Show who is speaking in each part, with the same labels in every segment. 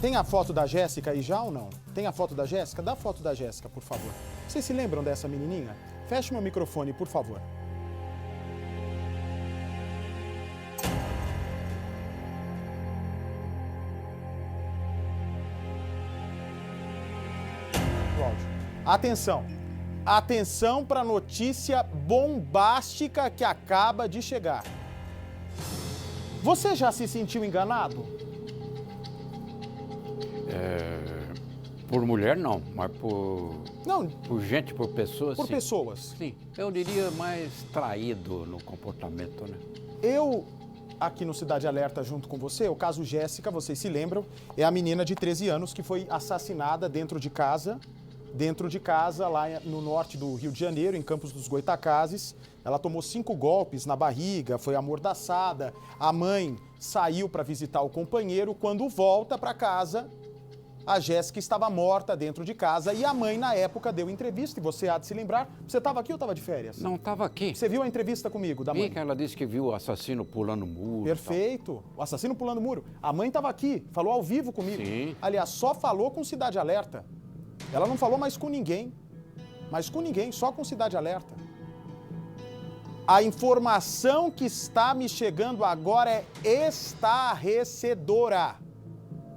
Speaker 1: Tem a foto da Jéssica aí já ou não? Tem a foto da Jéssica? Dá a foto da Jéssica, por favor. Vocês se lembram dessa menininha? Feche meu microfone, por favor. Atenção. Atenção para a notícia bombástica que acaba de chegar. Você já se sentiu enganado?
Speaker 2: Por mulher não, mas
Speaker 1: Não,
Speaker 2: por gente, por pessoas,
Speaker 1: por
Speaker 2: sim.
Speaker 1: pessoas.
Speaker 2: Sim, eu diria mais traído no comportamento, né?
Speaker 1: Eu, aqui no Cidade Alerta, junto com você, o caso Jéssica, vocês se lembram, é a menina de 13 anos que foi assassinada dentro de casa lá no norte do Rio de Janeiro, em Campos dos Goytacazes. Ela tomou 5 golpes na barriga, foi amordaçada. A mãe saiu para visitar o companheiro. Quando volta para casa, a Jéssica estava morta dentro de casa e a mãe, na época, deu entrevista. E você há de se lembrar. Você estava aqui ou estava de férias?
Speaker 2: Não, estava aqui.
Speaker 1: Você viu a entrevista comigo da mãe?
Speaker 2: Vi que ela disse que viu o assassino pulando o muro.
Speaker 1: Perfeito. O assassino pulando o muro. A mãe estava aqui, falou ao vivo comigo.
Speaker 2: Sim.
Speaker 1: Aliás, só falou com Cidade Alerta. Ela não falou mais com ninguém. Mas com ninguém, só com Cidade Alerta. A informação que está me chegando agora é estarrecedora.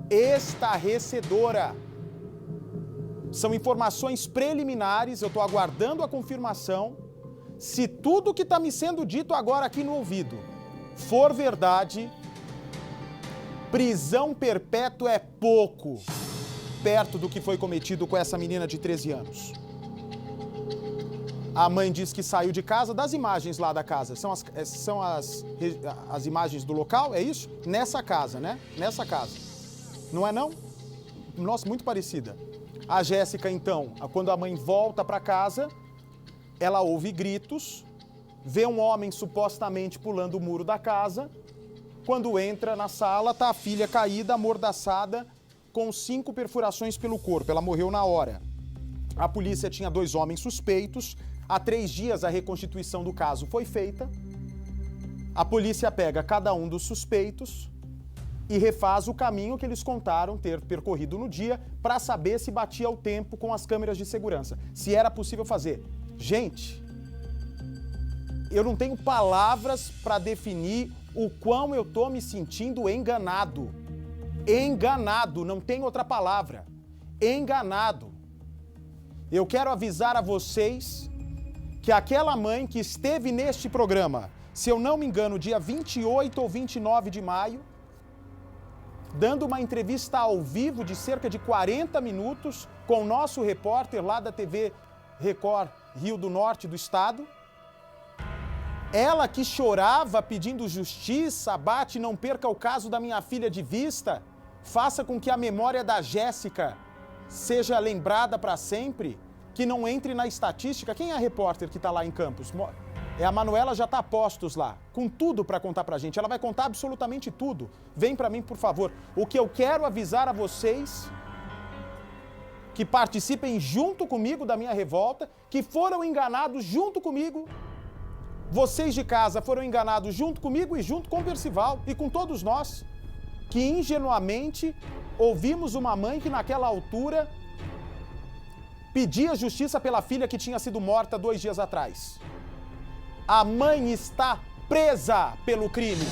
Speaker 1: Estarrecedora. São informações preliminares, eu estou aguardando a confirmação. Se tudo que está me sendo dito agora aqui no ouvido for verdade, prisão perpétua é pouco perto do que foi cometido com essa menina de 13 anos. A mãe diz que saiu de casa, das imagens lá da casa. São as imagens do local, é isso? Nessa casa, né? Nessa casa. Não é não? Nossa, muito parecida. A Jéssica, então, quando a mãe volta para casa, ela ouve gritos, vê um homem supostamente pulando o muro da casa. Quando entra na sala, tá a filha caída, amordaçada, com 5 perfurações pelo corpo. Ela morreu na hora. A polícia tinha 2 homens suspeitos. Há 3 dias a reconstituição do caso foi feita. A polícia pega cada um dos suspeitos e refaz o caminho que eles contaram ter percorrido no dia para saber se batia o tempo com as câmeras de segurança, se era possível fazer. Gente, eu não tenho palavras para definir o quão eu tô me sentindo enganado. Enganado, não tem outra palavra. Enganado. Eu quero avisar a vocês que aquela mãe que esteve neste programa, se eu não me engano, dia 28 ou 29 de maio, dando uma entrevista ao vivo de cerca de 40 minutos com o nosso repórter lá da TV Record Rio do Norte do estado. Ela que chorava pedindo justiça, abate, não perca o caso da minha filha de vista, faça com que a memória da Jéssica seja lembrada para sempre, que não entre na estatística. Quem é a repórter que está lá em Campos? A Manuela já está a postos lá, com tudo para contar para a gente. Ela vai contar absolutamente tudo. Vem para mim, por favor. O que eu quero avisar a vocês, que participem junto comigo da minha revolta, que foram enganados junto comigo, vocês de casa foram enganados junto comigo e junto com o Percival e com todos nós, que ingenuamente ouvimos uma mãe que naquela altura pedia justiça pela filha que tinha sido morta 2 dias atrás. A mãe está presa pelo crime.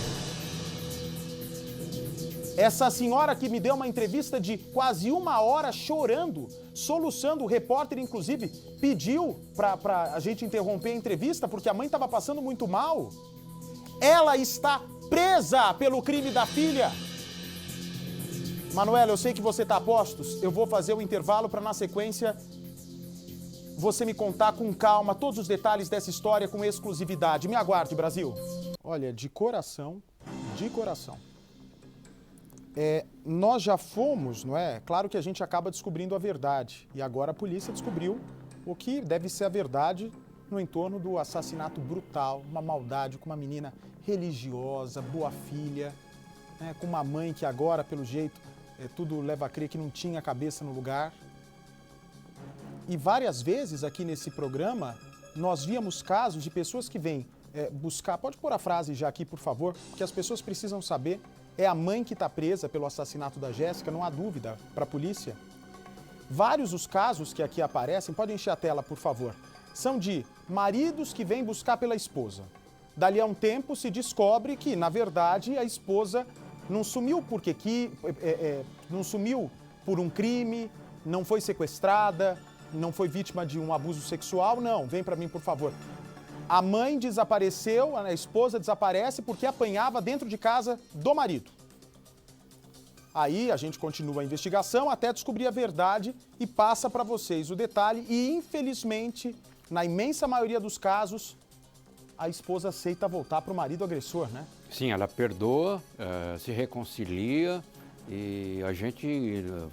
Speaker 1: Essa senhora que me deu uma entrevista de quase 1 hora chorando, soluçando, o repórter inclusive pediu para a gente interromper a entrevista porque a mãe estava passando muito mal. Ela está presa pelo crime da filha. Manuela, eu sei que você está a postos, eu vou fazer o intervalo para na sequência você me contar com calma todos os detalhes dessa história com exclusividade. Me aguarde, Brasil. Olha, de coração, nós já fomos, não é? Claro que a gente acaba descobrindo a verdade. E agora a polícia descobriu o que deve ser a verdade no entorno do assassinato brutal, uma maldade com uma menina religiosa, boa filha, né? Com uma mãe que agora, pelo jeito, tudo leva a crer que não tinha a cabeça no lugar. E várias vezes aqui nesse programa, nós víamos casos de pessoas que vêm buscar... Pode pôr a frase já aqui, por favor, porque as pessoas precisam saber. é a mãe que está presa pelo assassinato da Jéssica, não há dúvida, para a polícia. Vários os casos que aqui aparecem, pode encher a tela, por favor, são de maridos que vêm buscar pela esposa. Dali a um tempo se descobre que, na verdade, a esposa não sumiu não sumiu por um crime, não foi sequestrada, não foi vítima de um abuso sexual, não. Vem para mim, por favor. A mãe desapareceu, a esposa desaparece porque apanhava dentro de casa do marido. Aí a gente continua a investigação até descobrir a verdade e passa para vocês o detalhe. E, infelizmente, na imensa maioria dos casos, a esposa aceita voltar para o marido agressor, né?
Speaker 2: Sim, ela perdoa, se reconcilia e a gente,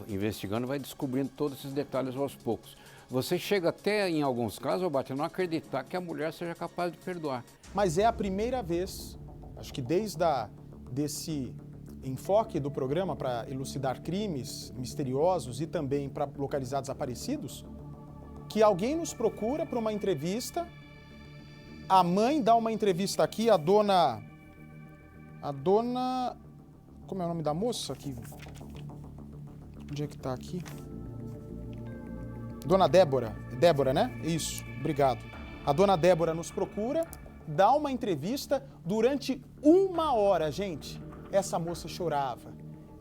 Speaker 2: investigando, vai descobrindo todos esses detalhes aos poucos. Você chega até, em alguns casos, Albate, a não acreditar que a mulher seja capaz de perdoar.
Speaker 1: Mas é a primeira vez, acho que desse enfoque do programa para elucidar crimes misteriosos e também para localizar desaparecidos, que alguém nos procura para uma entrevista. A mãe dá uma entrevista aqui, a dona... Como é o nome da moça aqui? Onde é que tá aqui? Dona Débora. Débora, né? Isso, obrigado. A dona Débora nos procura, dá uma entrevista durante 1 hora, gente. Essa moça chorava.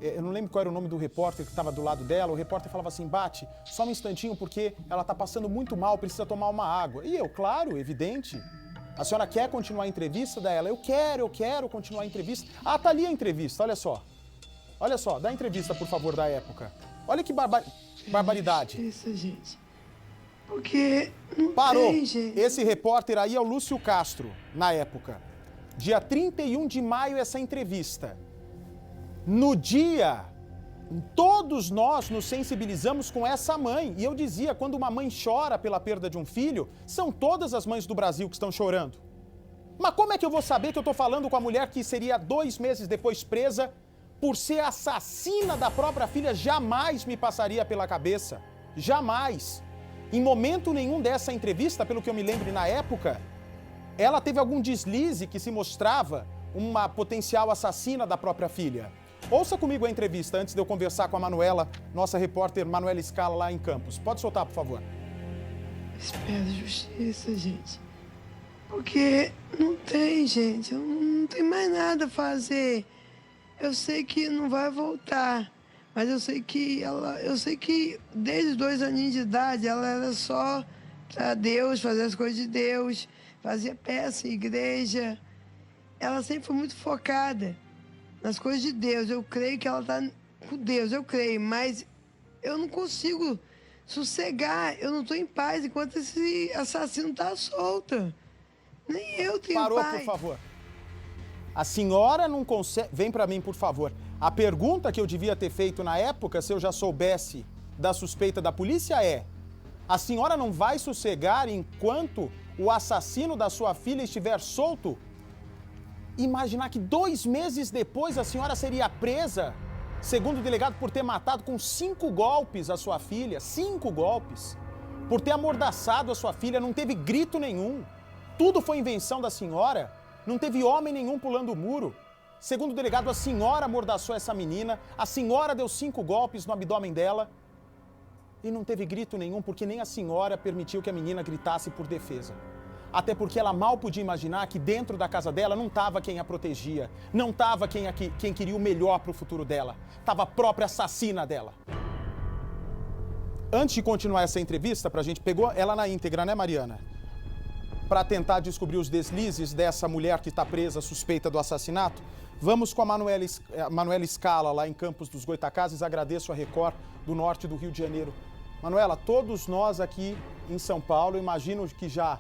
Speaker 1: Eu não lembro qual era o nome do repórter que estava do lado dela. O repórter falava assim, Bate, só um instantinho porque ela tá passando muito mal, precisa tomar uma água. E eu, claro, evidente. A senhora quer continuar a entrevista dela? Eu quero continuar a entrevista. Ah, tá ali a entrevista, olha só. Olha só, dá a entrevista, por favor, da época. Olha que barbaridade.
Speaker 3: Isso, gente. Porque não
Speaker 1: Parou.
Speaker 3: tem, gente.
Speaker 1: Esse repórter aí é o Lúcio Castro, na época. Dia 31 de maio, essa entrevista. No dia, todos nós nos sensibilizamos com essa mãe. E eu dizia, quando uma mãe chora pela perda de um filho, são todas as mães do Brasil que estão chorando. Mas como é que eu vou saber que eu estou falando com a mulher que seria 2 meses depois presa por ser assassina da própria filha? Jamais me passaria pela cabeça. Jamais. Em momento nenhum dessa entrevista, pelo que eu me lembro na época, ela teve algum deslize que se mostrava uma potencial assassina da própria filha. Ouça comigo a entrevista antes de eu conversar com a Manuela, nossa repórter Manuela Scala lá em Campos. Pode soltar, por favor.
Speaker 3: Espero justiça, gente. Porque não tem, gente. Não tem mais nada a fazer. Eu sei que não vai voltar. Mas eu sei que desde os 2 aninhos de idade ela era só para Deus, fazer as coisas de Deus, fazia peça, igreja. Ela sempre foi muito focada nas coisas de Deus. Eu creio que ela está com Deus, eu creio, mas eu não consigo sossegar, eu não estou em paz enquanto esse assassino está solto. Nem eu tenho
Speaker 1: Parou,
Speaker 3: paz.
Speaker 1: por favor. A senhora não consegue... Vem para mim, por favor. A pergunta que eu devia ter feito na época, se eu já soubesse da suspeita da polícia, é: a senhora não vai sossegar enquanto o assassino da sua filha estiver solto? Imaginar que 2 meses depois a senhora seria presa, segundo o delegado, por ter matado com 5 golpes a sua filha, 5 golpes, por ter amordaçado a sua filha, não teve grito nenhum, tudo foi invenção da senhora, não teve homem nenhum pulando o muro. Segundo o delegado, a senhora amordaçou essa menina, a senhora deu 5 golpes no abdômen dela e não teve grito nenhum porque nem a senhora permitiu que a menina gritasse por defesa. Até porque ela mal podia imaginar que dentro da casa dela não estava quem a protegia, não estava quem queria o melhor para o futuro dela, estava a própria assassina dela. Antes de continuar essa entrevista, a gente pegou ela na íntegra, né, Mariana? Para tentar descobrir os deslizes dessa mulher que está presa, suspeita do assassinato, vamos com a Manuela Scala, lá em Campos dos Goytacazes. Agradeço a Record do Norte do Rio de Janeiro. Manuela, todos nós aqui em São Paulo, imagino que já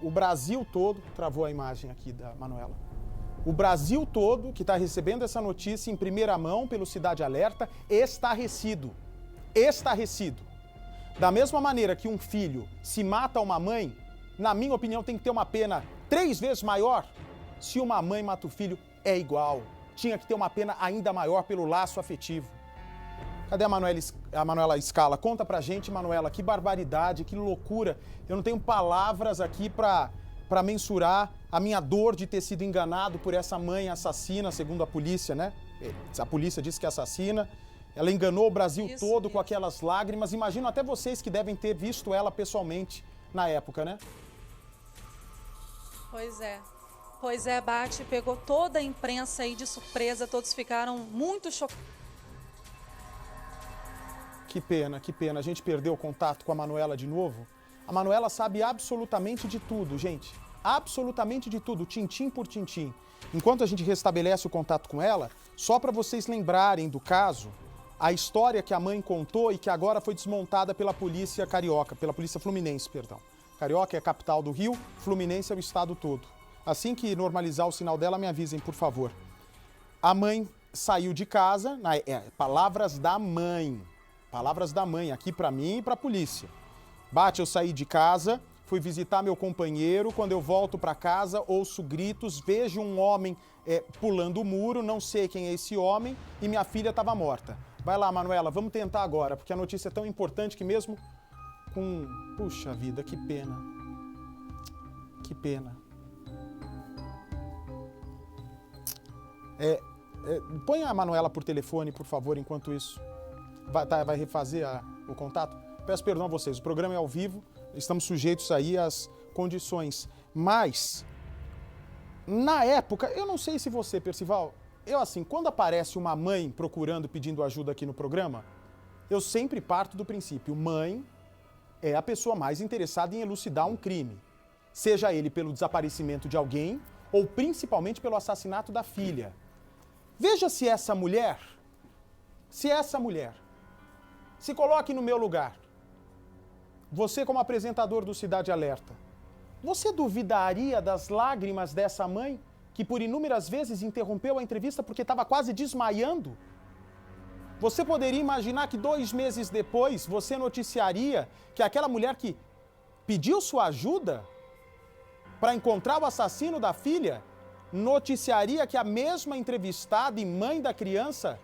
Speaker 1: o Brasil todo, travou a imagem aqui da Manuela, o Brasil todo que está recebendo essa notícia em primeira mão pelo Cidade Alerta, estarrecido. Estarrecido. Da mesma maneira que um filho se mata uma mãe, na minha opinião tem que ter uma pena 3 vezes maior. Se uma mãe mata o filho, é igual. Tinha que ter uma pena ainda maior pelo laço afetivo. Cadê a Manuela Scala? Conta pra gente, Manuela, que barbaridade, que loucura. Eu não tenho palavras aqui pra mensurar a minha dor de ter sido enganado por essa mãe assassina, segundo a polícia, né? A polícia disse que é assassina. Ela enganou o Brasil
Speaker 4: Isso
Speaker 1: todo
Speaker 4: mesmo.
Speaker 1: com aquelas lágrimas. Imagino até vocês que devem ter visto ela pessoalmente na época, né?
Speaker 4: Pois é. Pois é, Bate, pegou toda a imprensa aí de surpresa, todos ficaram muito chocados.
Speaker 1: Que pena, que pena. A gente perdeu o contato com a Manuela de novo. A Manuela sabe absolutamente de tudo, gente. Absolutamente de tudo, tintim por tintim. Enquanto a gente restabelece o contato com ela, só para vocês lembrarem do caso, a história que a mãe contou e que agora foi desmontada pela polícia carioca, pela polícia fluminense, perdão. Carioca é a capital do Rio, Fluminense é o estado todo. Assim que normalizar o sinal dela, me avisem, por favor. A mãe saiu de casa, palavras da mãe aqui pra mim e pra polícia. Bate, eu saí de casa, fui visitar meu companheiro, quando eu volto pra casa, ouço gritos, vejo um homem pulando o muro, não sei quem é esse homem e minha filha estava morta. Vai lá, Manuela, vamos tentar agora, porque a notícia é tão importante que mesmo com... Puxa vida, que pena. Que pena. Põe a Manuela por telefone, por favor, enquanto isso. Vai refazer o contato? Peço perdão a vocês, o programa é ao vivo, estamos sujeitos aí às condições. Mas, na época, eu não sei se você, Percival, quando aparece uma mãe procurando, pedindo ajuda aqui no programa, eu sempre parto do princípio, mãe é a pessoa mais interessada em elucidar um crime. Seja ele pelo desaparecimento de alguém ou principalmente pelo assassinato da filha. Veja se essa mulher se coloque no meu lugar. Você como apresentador do Cidade Alerta, você duvidaria das lágrimas dessa mãe que por inúmeras vezes interrompeu a entrevista porque estava quase desmaiando? Você poderia imaginar que 2 meses depois você noticiaria que aquela mulher que pediu sua ajuda para encontrar o assassino da filha, noticiaria que a mesma entrevistada e mãe da criança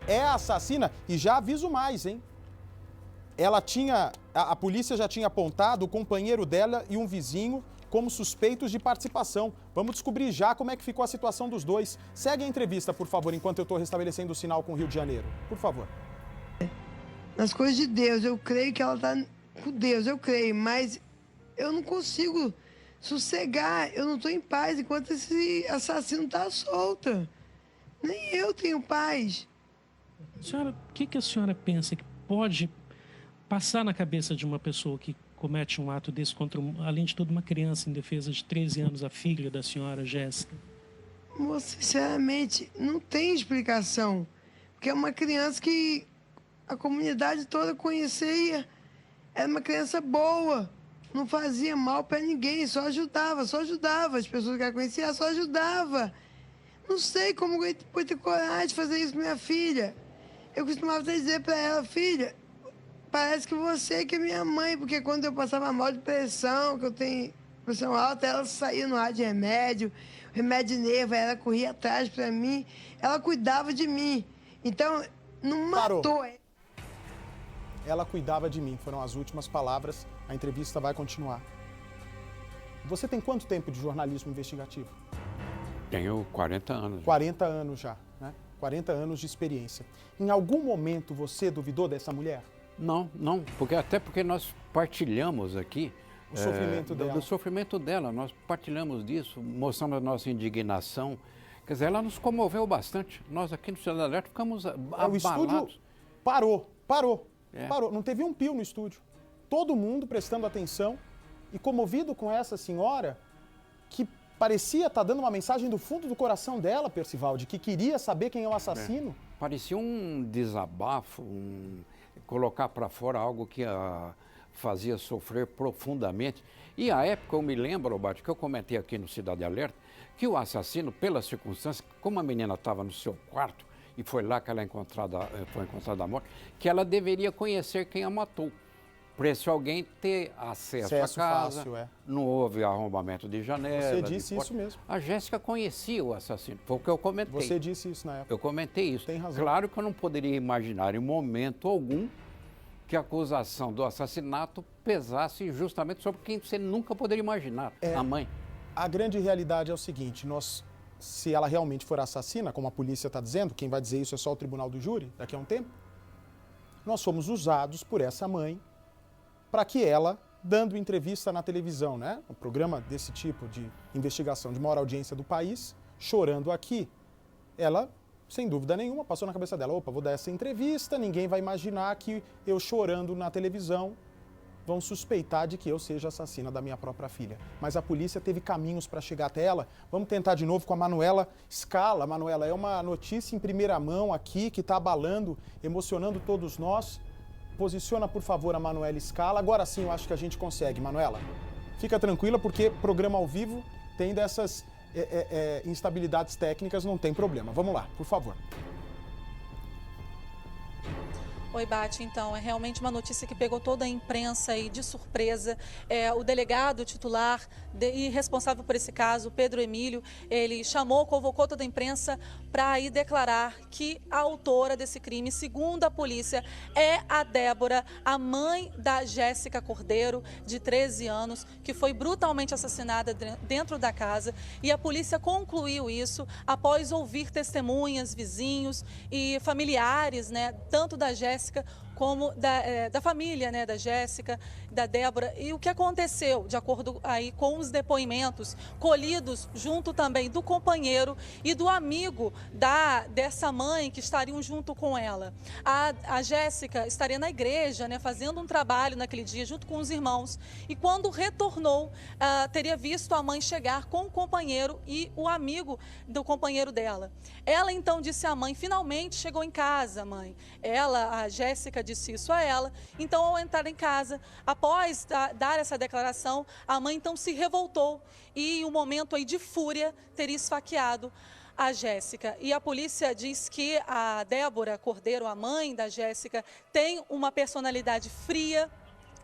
Speaker 1: é a assassina? E já aviso mais, hein? A polícia já tinha apontado o companheiro dela e um vizinho como suspeitos de participação. Vamos descobrir já como é que ficou a situação dos dois. Segue a entrevista, por favor, enquanto eu estou restabelecendo o sinal com o Rio de Janeiro. Por favor.
Speaker 3: Nas coisas de Deus, eu creio que ela está com Deus, eu creio, mas eu não consigo sossegar, eu não estou em paz enquanto esse assassino está solto. Nem eu tenho paz.
Speaker 5: Senhora, o que a senhora pensa que pode passar na cabeça de uma pessoa que comete um ato desse contra, além de tudo, uma criança em defesa de 13 anos, a filha da senhora, Jéssica?
Speaker 3: Moça, sinceramente, não tem explicação. Porque é uma criança que a comunidade toda conhecia. Era uma criança boa. Não fazia mal para ninguém, só ajudava. As pessoas que ela conhecia, só ajudava. Não sei como eu pude ter coragem de fazer isso com minha filha. Eu costumava dizer para ela, filha, parece que você que é minha mãe, porque quando eu passava mal de pressão, que eu tenho pressão alta, ela saía no ar de remédio de nervo, ela corria atrás para mim, ela cuidava de mim. Então, não matou.
Speaker 1: Parou. Ela cuidava de mim, foram as últimas palavras, a entrevista vai continuar. Você tem quanto tempo de jornalismo investigativo?
Speaker 2: Tenho 40 anos.
Speaker 1: 40 anos já, né? 40 anos de experiência. Em algum momento você duvidou dessa mulher?
Speaker 2: Não, até porque nós partilhamos aqui
Speaker 1: O sofrimento dela.
Speaker 2: do sofrimento dela, nós partilhamos disso, mostrando a nossa indignação. Quer dizer, ela nos comoveu bastante. Nós aqui no Cidade Alerta ficamos abalados.
Speaker 1: O estúdio parou.
Speaker 2: É.
Speaker 1: Parou. Não teve um pio no estúdio. Todo mundo prestando atenção e comovido com essa senhora que parecia estar dando uma mensagem do fundo do coração dela, Percival, de que queria saber quem é o assassino.
Speaker 2: Parecia um desabafo, colocar para fora algo que a fazia sofrer profundamente. E à época eu me lembro, Bate, que eu comentei aqui no Cidade Alerta, que o assassino, pelas circunstâncias, como a menina estava no seu quarto, e foi lá que ela foi encontrada morta, que ela deveria conhecer quem a matou. Para esse alguém ter acesso à casa,
Speaker 1: fácil,
Speaker 2: não houve arrombamento de janela.
Speaker 1: Você disse isso mesmo.
Speaker 2: A Jéssica conhecia o assassino, foi o que eu comentei.
Speaker 1: Você disse isso na época.
Speaker 2: Eu comentei isso.
Speaker 1: Tem razão.
Speaker 2: Claro que eu não poderia imaginar em momento algum que a acusação do assassinato pesasse justamente sobre quem você nunca poderia imaginar, a mãe.
Speaker 1: A grande realidade é o seguinte, nós se ela realmente for assassina, como a polícia está dizendo, quem vai dizer isso é só o tribunal do júri daqui a um tempo, nós fomos usados por essa mãe para que ela, dando entrevista na televisão, né, um programa desse tipo de investigação de maior audiência do país, chorando aqui, ela, sem dúvida nenhuma, passou na cabeça dela, opa, vou dar essa entrevista, ninguém vai imaginar que eu chorando na televisão vão suspeitar de que eu seja assassina da minha própria filha. Mas a polícia teve caminhos para chegar até ela. Vamos tentar de novo com a Manuela Scala. Manuela, é uma notícia em primeira mão aqui que está abalando, emocionando todos nós. Posiciona, por favor, a Manuela Scala. Agora sim eu acho que a gente consegue, Manuela. Fica tranquila, porque programa ao vivo tem dessas instabilidades técnicas, não tem problema. Vamos lá, por favor.
Speaker 4: Oi, Bate, então, é realmente uma notícia que pegou toda a imprensa aí de surpresa. O delegado titular e responsável por esse caso, Pedro Emílio, ele convocou toda a imprensa para aí declarar que a autora desse crime, segundo a polícia, é a Débora, a mãe da Jéssica Cordeiro, de 13 anos, que foi brutalmente assassinada dentro da casa. E a polícia concluiu isso após ouvir testemunhas, vizinhos e familiares, né, tanto da Jéssica como da família, né, da Jéssica, da Débora. E o que aconteceu, de acordo aí com os depoimentos colhidos junto também do companheiro e do amigo dessa mãe que estariam junto com ela. A Jéssica estaria na igreja, né, fazendo um trabalho naquele dia junto com os irmãos, e quando retornou, teria visto a mãe chegar com o companheiro e o amigo do companheiro dela. Ela então disse à mãe, finalmente chegou em casa, mãe. A Jéssica, disse isso a ela. Então, ao entrar em casa, após dar essa declaração, a mãe então se revoltou e, em um momento aí de fúria, teria esfaqueado a Jéssica. E a polícia diz que a Débora Cordeiro, a mãe da Jéssica, tem uma personalidade fria.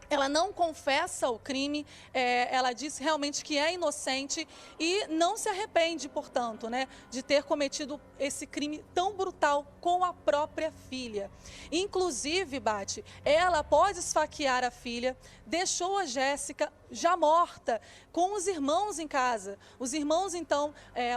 Speaker 4: Ela não confessa o crime, ela diz realmente que é inocente e não se arrepende, portanto, né, de ter cometido esse crime tão brutal com a própria filha. Inclusive, Bate, ela, após esfaquear a filha, deixou a Jéssica já morta, com os irmãos em casa. Os irmãos, então,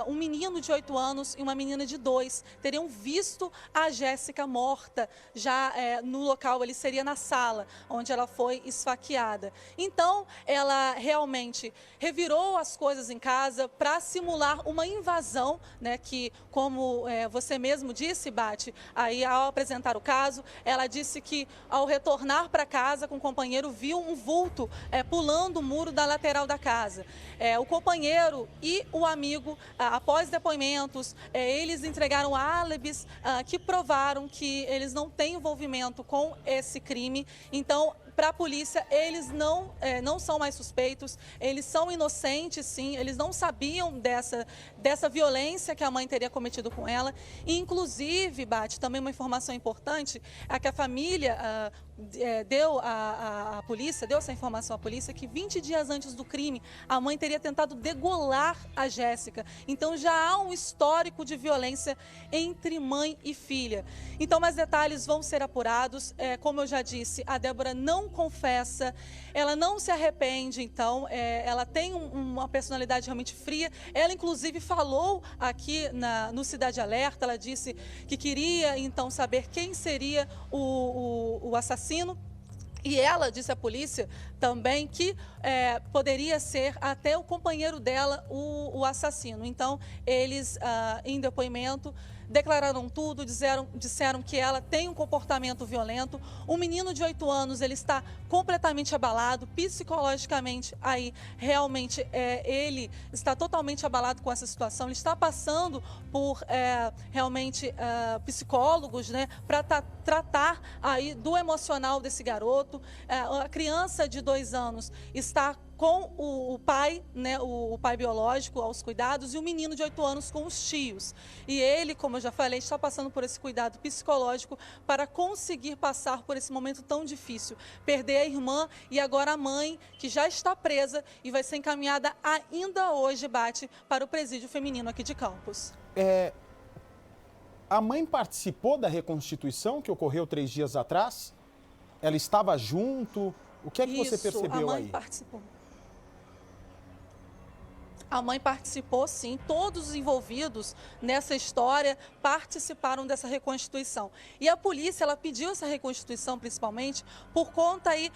Speaker 4: um menino de 8 anos e uma menina de 2, teriam visto a Jéssica morta já no local, ele seria na sala onde ela foi esfaqueada. Então, ela realmente revirou as coisas em casa para simular uma invasão, né, que, como você mesmo disse, Bate, aí ao apresentar o caso, ela disse que ao retornar para casa com o companheiro, viu um vulto pulando o muro da lateral da casa. O companheiro e o amigo, após depoimentos, eles entregaram álibis que provaram que eles não têm envolvimento com esse crime. Então, para a polícia, eles não são mais suspeitos, eles são inocentes, sim, eles não sabiam dessa violência que a mãe teria cometido com ela. E, inclusive, Bate, também uma informação importante, é que a família deu à polícia, deu essa informação à polícia, que 20 dias antes do crime, a mãe teria tentado degolar a Jéssica. Então, já há um histórico de violência entre mãe e filha. Então, mais detalhes vão ser apurados. Como eu já disse, a Débora não confessa, ela não se arrepende, então, ela tem uma personalidade realmente fria. Ela, inclusive, falou aqui no Cidade Alerta, ela disse que queria, então, saber quem seria o assassino. E ela disse à polícia também que poderia ser até o companheiro dela o assassino. Então, eles, em depoimento, declararam tudo, disseram que ela tem um comportamento violento. Um menino de 8 anos, ele está completamente abalado, psicologicamente, aí realmente ele está totalmente abalado com essa situação. Ele está passando por realmente psicólogos, né, para tratar aí do emocional desse garoto. A criança de 2 anos está com o pai, né, o pai biológico aos cuidados, e o menino de 8 anos com os tios. E ele, como eu já falei, está passando por esse cuidado psicológico para conseguir passar por esse momento tão difícil. Perder a irmã e agora a mãe, que já está presa e vai ser encaminhada ainda hoje, Bate, para o presídio feminino aqui de Campos.
Speaker 1: A mãe participou da reconstituição que ocorreu 3 dias atrás? Ela estava junto? O que é que você percebeu aí?
Speaker 4: A mãe participou. A mãe participou, sim. Todos os envolvidos nessa história participaram dessa reconstituição. E a polícia, ela pediu essa reconstituição, principalmente, por conta aí,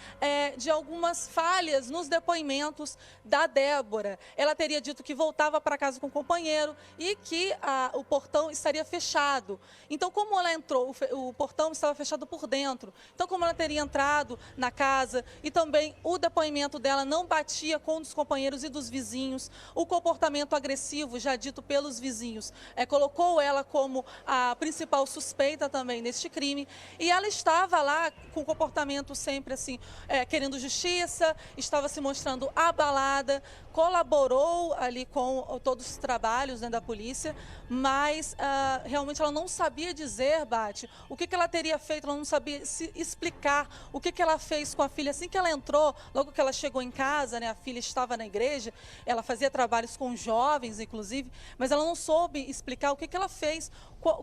Speaker 4: de algumas falhas nos depoimentos da Débora. Ela teria dito que voltava para casa com o companheiro e que o portão estaria fechado. Então, como ela entrou, o portão estava fechado por dentro. Então, como ela teria entrado na casa e também o depoimento dela não batia com um dos companheiros e dos vizinhos, o comportamento agressivo, já dito pelos vizinhos, colocou ela como a principal suspeita também neste crime. E ela estava lá com comportamento sempre assim, querendo justiça, estava se mostrando abalada, colaborou ali com todos os trabalhos, né, da polícia, mas realmente ela não sabia dizer, Bate, o que ela teria feito, ela não sabia se explicar o que ela fez com a filha. Assim que ela entrou, logo que ela chegou em casa, né, a filha estava na igreja, ela fazia trabalhos com jovens, inclusive, mas ela não soube explicar o que ela fez,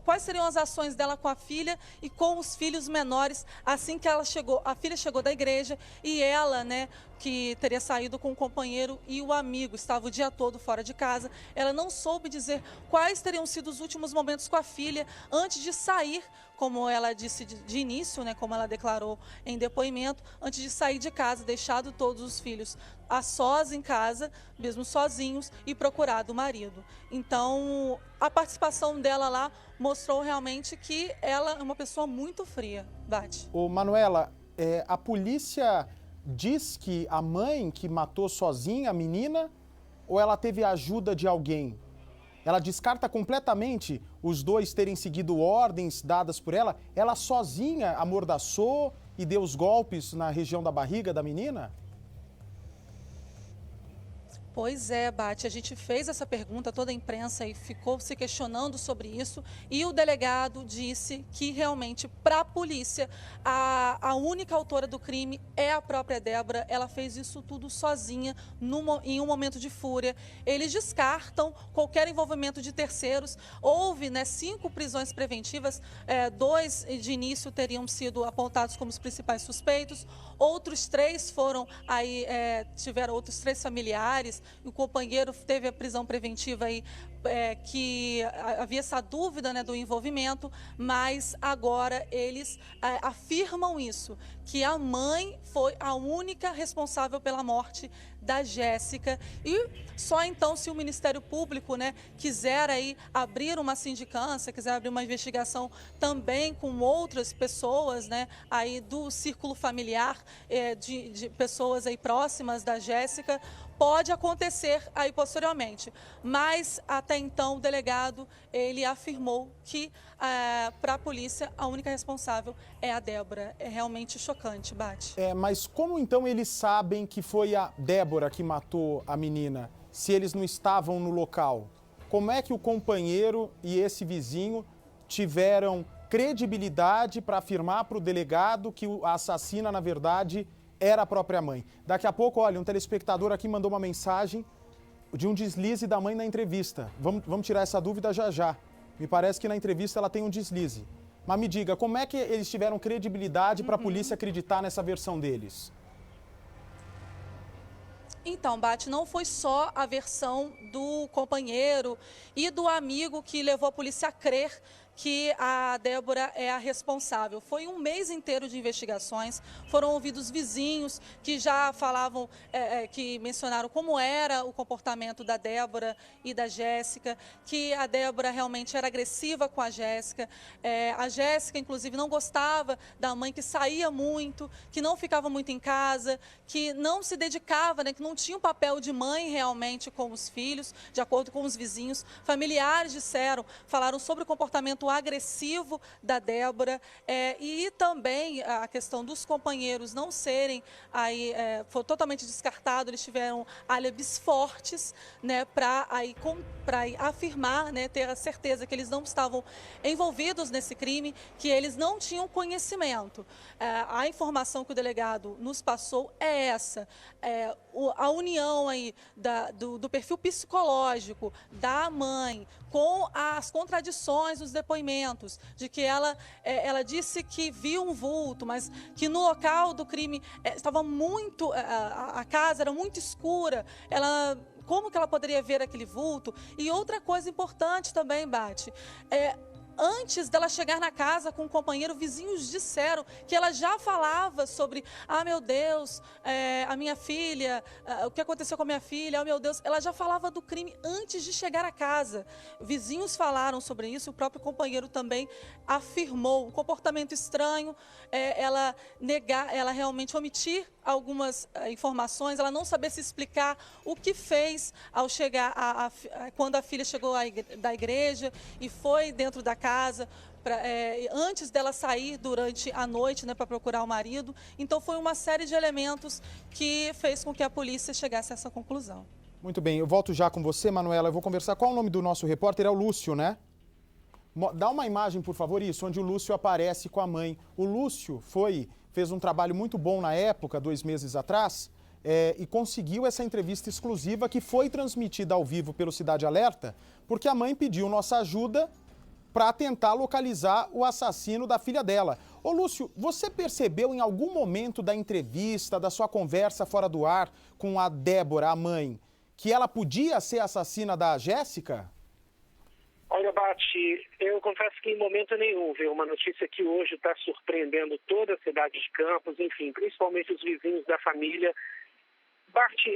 Speaker 4: quais seriam as ações dela com a filha e com os filhos menores, assim que ela chegou, a filha chegou da igreja e ela, né, que teria saído com o companheiro e o amigo, estava o dia todo fora de casa, ela não soube dizer quais teriam sido os últimos momentos com a filha antes de sair, como ela disse de início, né, como ela declarou em depoimento, antes de sair de casa, deixado todos os filhos a sós em casa, mesmo sozinhos, e procurado o marido. Então, a participação dela lá mostrou realmente que ela é uma pessoa muito fria, Bate.
Speaker 1: Ô, Manuela, a polícia diz que a mãe que matou sozinha a menina ou ela teve a ajuda de alguém? Ela descarta completamente os dois terem seguido ordens dadas por ela? Ela sozinha amordaçou e deu os golpes na região da barriga da menina?
Speaker 4: Pois é, Bate, a gente fez essa pergunta, toda a imprensa aí ficou se questionando sobre isso e o delegado disse que realmente para a polícia a única autora do crime é a própria Débora, ela fez isso tudo sozinha em um momento de fúria. Eles descartam qualquer envolvimento de terceiros, houve, né, 5 prisões preventivas, 2 de início teriam sido apontados como os principais suspeitos, outros 3 foram aí, tiveram outros 3 familiares. O companheiro teve a prisão preventiva aí, que havia essa dúvida, né, do envolvimento, mas agora eles afirmam isso, que a mãe foi a única responsável pela morte da Jéssica e só então se o Ministério Público, né, quiser aí abrir uma sindicância, quiser abrir uma investigação também com outras pessoas, né, aí do círculo familiar, de pessoas aí próximas da Jéssica, pode acontecer aí posteriormente, mas até então o delegado ele afirmou que para a polícia a única responsável é a Débora. É realmente chocante, Bate.
Speaker 1: Mas como então eles sabem que foi a Débora que matou a menina, se eles não estavam no local? Como é que o companheiro e esse vizinho tiveram credibilidade para afirmar para o delegado que a assassina, na verdade, era a própria mãe? Daqui a pouco, olha, um telespectador aqui mandou uma mensagem de um deslize da mãe na entrevista. Vamos tirar essa dúvida já já. Me parece que na entrevista ela tem um deslize. Mas me diga, como é que eles tiveram credibilidade para a polícia acreditar nessa versão deles?
Speaker 4: Então, Bate, não foi só a versão do companheiro e do amigo que levou a polícia a crer que a Débora é a responsável. Foi um mês inteiro de investigações, foram ouvidos vizinhos que já falavam, que mencionaram como era o comportamento da Débora e da Jéssica, que a Débora realmente era agressiva com a Jéssica, inclusive, não gostava da mãe, que saía muito, que não ficava muito em casa, que não se dedicava, né, que não tinha um papel de mãe realmente com os filhos, de acordo com os vizinhos. Familiares falaram sobre o comportamento agressivo da Débora, e também a questão dos companheiros não serem aí, foi totalmente descartado, eles tiveram álibis fortes, né, para afirmar, né, ter a certeza que eles não estavam envolvidos nesse crime, que eles não tinham conhecimento. A informação que o delegado nos passou é essa, a união aí do perfil psicológico da mãe com as contradições dos depoimentos, de que ela disse que viu um vulto, mas que no local do crime estava muito, a casa era muito escura, ela como que ela poderia ver aquele vulto? E outra coisa importante também, Bate, antes dela chegar na casa com o companheiro, vizinhos disseram que ela já falava sobre, meu Deus, a minha filha, o que aconteceu com a minha filha, meu Deus, ela já falava do crime antes de chegar à casa. Vizinhos falaram sobre isso, o próprio companheiro também afirmou um comportamento estranho, ela realmente omitir algumas informações, ela não saber se explicar o que fez ao chegar, quando a filha chegou da igreja e foi dentro da casa, antes dela sair durante a noite, né, para procurar o marido. Então foi uma série de elementos que fez com que a polícia chegasse a essa conclusão.
Speaker 1: Muito bem, eu volto já com você, Manuela. Eu vou conversar. Qual é o nome do nosso repórter? É o Lúcio, né? Dá uma imagem, por favor, isso, onde o Lúcio aparece com a mãe. O Lúcio fez um trabalho muito bom na época, 2 meses atrás, e conseguiu essa entrevista exclusiva que foi transmitida ao vivo pelo Cidade Alerta, porque a mãe pediu nossa ajuda para tentar localizar o assassino da filha dela. Ô Lúcio, você percebeu em algum momento da entrevista, da sua conversa fora do ar com a Débora, a mãe, que ela podia ser assassina da Jéssica?
Speaker 6: Olha, Bate, eu confesso que em momento nenhum, viu? Uma notícia que hoje está surpreendendo toda a cidade de Campos, enfim, principalmente os vizinhos da família. Bate,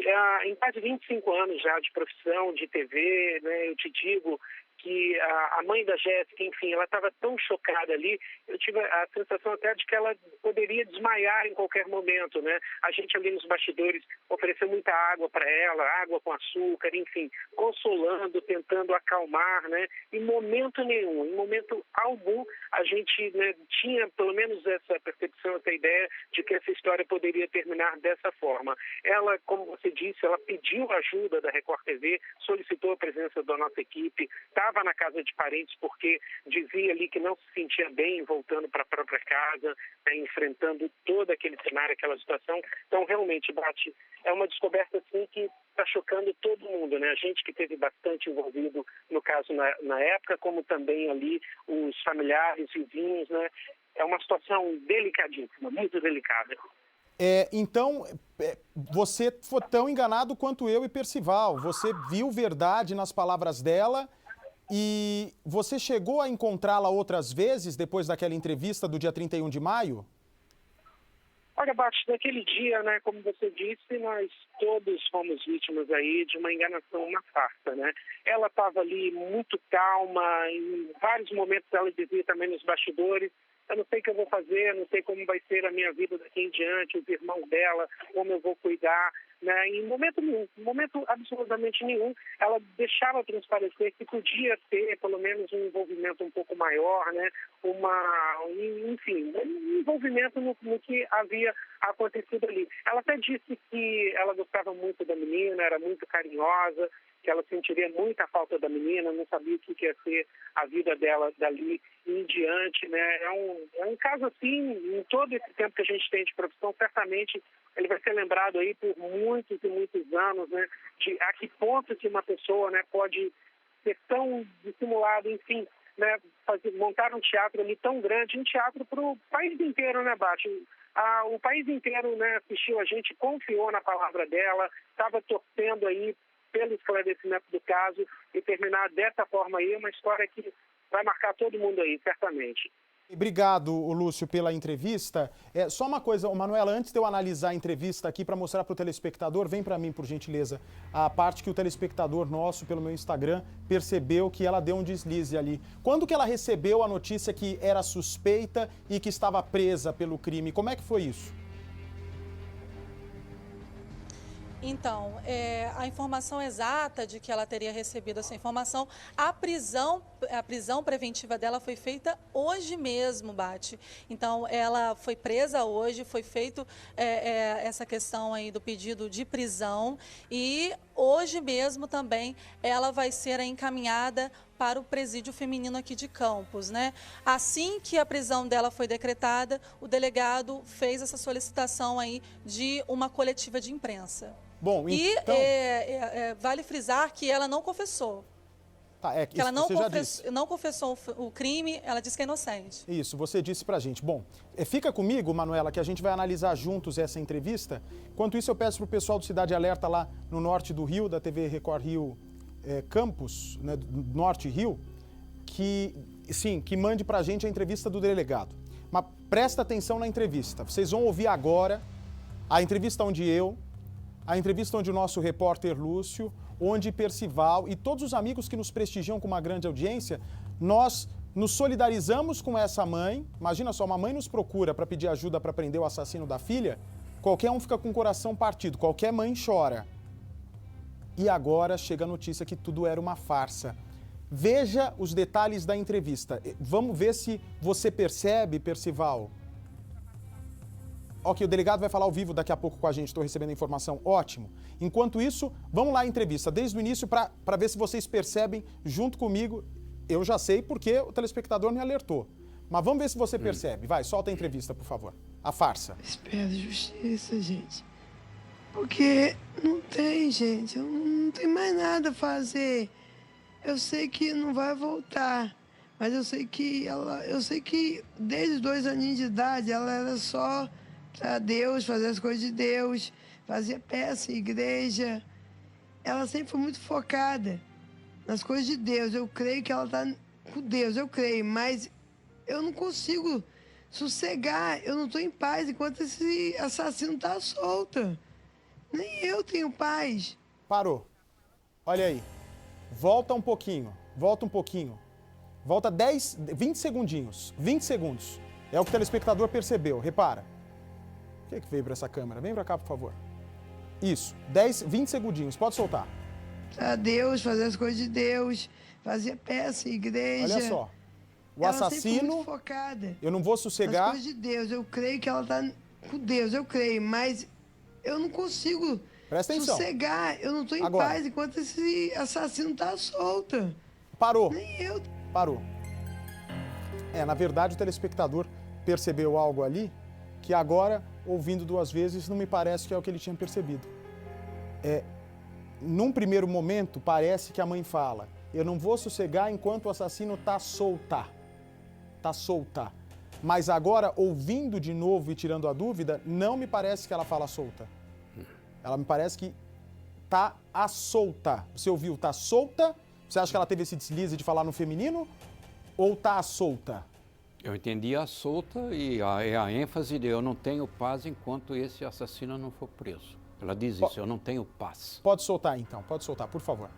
Speaker 6: em quase 25 anos já de profissão, de TV, né, eu te digo que a mãe da Jéssica, enfim, ela estava tão chocada ali, eu tive a sensação até de que ela poderia desmaiar em qualquer momento, né? A gente ali nos bastidores ofereceu muita água para ela, água com açúcar, enfim, consolando, tentando acalmar, né? Em momento nenhum, em momento algum, a gente, né, tinha pelo menos essa percepção, essa ideia de que essa história poderia terminar dessa forma. Ela, como você disse, ela pediu ajuda da Record TV, solicitou a presença da nossa equipe, estava na casa de parentes porque dizia ali que não se sentia bem voltando para a própria casa, né, enfrentando todo aquele cenário, aquela situação. Então, realmente, Bate, é uma descoberta assim que está chocando todo mundo, né? A gente que esteve bastante envolvido no caso na época, como também ali os familiares, vizinhos, né? É uma situação delicadíssima, muito delicada.
Speaker 1: Então, você foi tão enganado quanto eu e Percival. Você viu verdade nas palavras dela e você chegou a encontrá-la outras vezes depois daquela entrevista do dia 31 de maio?
Speaker 6: Olha, Bate, naquele dia, né, como você disse, nós todos fomos vítimas aí de uma enganação, uma farsa, né? Ela estava ali muito calma, em vários momentos ela dizia também nos bastidores, eu não sei o que eu vou fazer, não sei como vai ser a minha vida daqui em diante, os irmãos dela, como eu vou cuidar, né? Em momento nenhum, momento absolutamente nenhum, ela deixava transparecer que podia ter pelo menos um envolvimento um pouco maior, né? Enfim, um envolvimento no que havia acontecido ali. Ela até disse que ela gostava muito da menina, era muito carinhosa, que ela sentiria muita falta da menina, não sabia o que ia ser a vida dela dali em diante, né? É um caso assim, em todo esse tempo que a gente tem de profissão, certamente ele vai ser lembrado aí por muitos e muitos anos, né? De a que ponto que uma pessoa, né, pode ser tão dissimulada, enfim, né? Montar um teatro ali tão grande, um teatro para o país inteiro, né, Bate? O país inteiro, né, assistiu a gente, confiou na palavra dela, estava torcendo aí pelo esclarecimento do caso e terminar dessa forma aí, uma história que vai marcar todo mundo aí, certamente.
Speaker 1: Obrigado, Lúcio, pela entrevista. Só uma coisa, Manuela, antes de eu analisar a entrevista aqui para mostrar para o telespectador, vem para mim, por gentileza, a parte que o telespectador nosso, pelo meu Instagram, percebeu que ela deu um deslize ali. Quando que ela recebeu a notícia que era suspeita e que estava presa pelo crime? Como é que foi isso?
Speaker 4: Então, a informação exata de que ela teria recebido essa informação, a prisão preventiva dela foi feita hoje mesmo, Bate. Então, ela foi presa hoje, foi feito essa questão aí do pedido de prisão e hoje mesmo também ela vai ser encaminhada para o presídio feminino aqui de Campos, né? Assim que a prisão dela foi decretada, o delegado fez essa solicitação aí de uma coletiva de imprensa.
Speaker 1: Bom, então...
Speaker 4: E vale frisar que ela não confessou.
Speaker 1: Tá, é
Speaker 4: Que ela não,
Speaker 1: você já disse.
Speaker 4: não confessou o crime, ela disse que é inocente.
Speaker 1: Isso, você disse pra gente. Bom, fica comigo, Manuela, que a gente vai analisar juntos essa entrevista. Enquanto isso, eu peço pro pessoal do Cidade Alerta lá no norte do Rio, da TV Record Rio Campus, né, do Norte Rio, que mande pra gente a entrevista do delegado. Mas presta atenção na entrevista. Vocês vão ouvir agora a entrevista onde a entrevista onde o nosso repórter Lúcio, onde Percival e todos os amigos que nos prestigiam com uma grande audiência, nós nos solidarizamos com essa mãe. Imagina só, uma mãe nos procura para pedir ajuda para prender o assassino da filha, qualquer um fica com o coração partido, qualquer mãe chora. E agora chega a notícia que tudo era uma farsa. Veja os detalhes da entrevista. Vamos ver se você percebe, Percival. Ok, o delegado vai falar ao vivo daqui a pouco com a gente, estou recebendo a informação, ótimo. Enquanto isso, vamos lá à entrevista, desde o início, para ver se vocês percebem, junto comigo, eu já sei porque o telespectador me alertou. Mas vamos ver se você percebe. Vai, solta a entrevista, por favor. A farsa.
Speaker 3: Espero justiça, gente. Porque não tem, gente, eu não tenho mais nada a fazer. Eu sei que não vai voltar, mas eu sei que desde os 2 aninhos de idade, ela era só para Deus, fazer as coisas de Deus, fazia peça em igreja. Ela sempre foi muito focada nas coisas de Deus. Eu creio que ela está com Deus, eu creio, mas eu não consigo sossegar, eu não estou em paz enquanto esse assassino está solto. Nem eu tenho paz.
Speaker 1: Parou. Olha aí. Volta um pouquinho, volta um pouquinho. Volta 20 segundinhos, 20 segundos. É o que o telespectador percebeu, repara. O que veio para essa câmera? Vem para cá, por favor. Isso, 20 segundinhos, pode soltar.
Speaker 3: Pra Deus, fazer as coisas de Deus, fazia peça em igreja.
Speaker 1: Olha só, o
Speaker 3: ela sempre foi
Speaker 1: assassino,
Speaker 3: muito focada
Speaker 1: eu não vou sossegar.
Speaker 3: nas coisas de Deus, eu creio que ela tá com Deus, eu creio, mas eu não consigo
Speaker 1: Presta atenção.
Speaker 3: sossegar, eu não tô em
Speaker 1: Agora.
Speaker 3: paz enquanto esse assassino tá solto.
Speaker 1: Parou,
Speaker 3: Nem eu.
Speaker 1: parou. Na verdade o telespectador percebeu algo ali que agora, ouvindo 2 vezes, não me parece que é o que ele tinha percebido. Num primeiro momento, parece que a mãe fala: eu não vou sossegar enquanto o assassino tá solta. Tá solta. Mas agora, ouvindo de novo e tirando a dúvida, não me parece que ela fala solta. Ela me parece que tá a solta. Você ouviu, tá solta? Você acha que ela teve esse deslize de falar no feminino? Ou tá a solta?
Speaker 2: Eu entendi a solta e a ênfase de eu não tenho paz enquanto esse assassino não for preso. Ela diz isso, eu não tenho paz.
Speaker 1: Pode soltar então, pode soltar, por favor.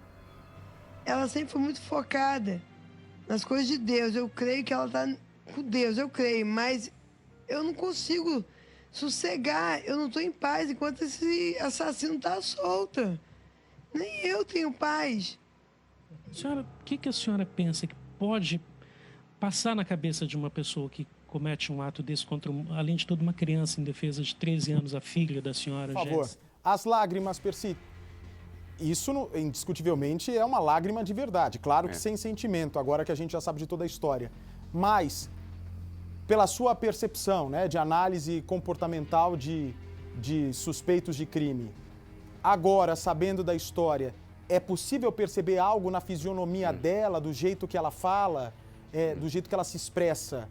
Speaker 3: Ela sempre foi muito focada nas coisas de Deus, eu creio que ela tá com Deus, eu creio, mas eu não consigo sossegar, eu não tô em paz enquanto esse assassino tá solto. Nem eu tenho paz.
Speaker 5: Senhora, o que a senhora pensa que pode passar na cabeça de uma pessoa que comete um ato desse contra, além de tudo, uma criança em defesa de 13 anos, a filha da senhora,
Speaker 1: Por favor.
Speaker 5: Jéssica?
Speaker 1: As lágrimas, Percy. Isso, indiscutivelmente, é uma lágrima de verdade. Claro que sem sentimento, agora que a gente já sabe de toda a história. Mas, pela sua percepção, né, de análise comportamental de suspeitos de crime, agora, sabendo da história, é possível perceber algo na fisionomia dela, do jeito que ela fala, do jeito que ela se expressa,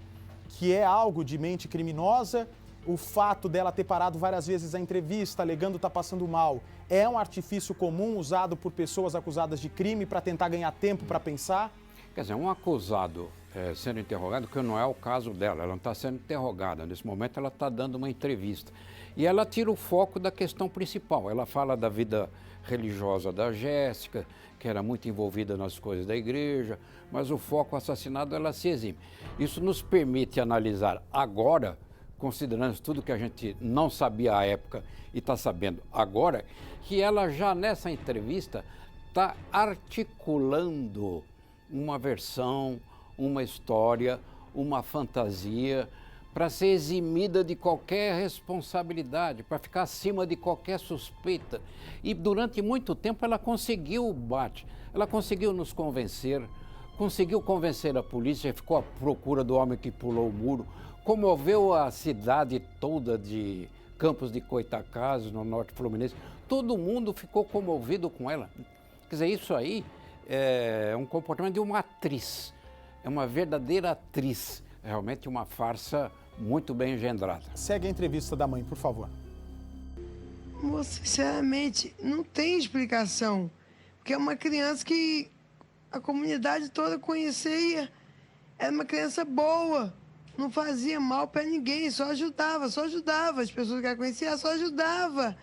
Speaker 1: que é algo de mente criminosa? O fato dela ter parado várias vezes a entrevista, alegando estar passando mal, é um artifício comum usado por pessoas acusadas de crime para tentar ganhar tempo para pensar?
Speaker 2: Quer dizer, um acusado sendo interrogado, que não é o caso dela, ela não está sendo interrogada. Nesse momento ela está dando uma entrevista. E ela tira o foco da questão principal. Ela fala da vida religiosa da Jéssica, que era muito envolvida nas coisas da igreja, mas o foco assassinado ela se exime. Isso nos permite analisar agora, considerando tudo que a gente não sabia à época e está sabendo agora, que ela já nessa entrevista está articulando uma versão, uma história, uma fantasia, para ser eximida de qualquer responsabilidade, para ficar acima de qualquer suspeita. E durante muito tempo ela conseguiu o bate, ela conseguiu nos convencer, conseguiu convencer a polícia, ficou à procura do homem que pulou o muro, comoveu a cidade toda de Campos de Goytacazes, no norte fluminense. Todo mundo ficou comovido com ela. Quer dizer, isso aí é um comportamento de uma atriz. É uma verdadeira atriz. É realmente uma farsa muito bem engendrada.
Speaker 1: Segue a entrevista da mãe, por favor.
Speaker 3: Moço, sinceramente, não tem explicação. Porque é uma criança que a comunidade toda conhecia. Era uma criança boa. Não fazia mal para ninguém, só ajudava. As pessoas que a conheciam, só ajudava.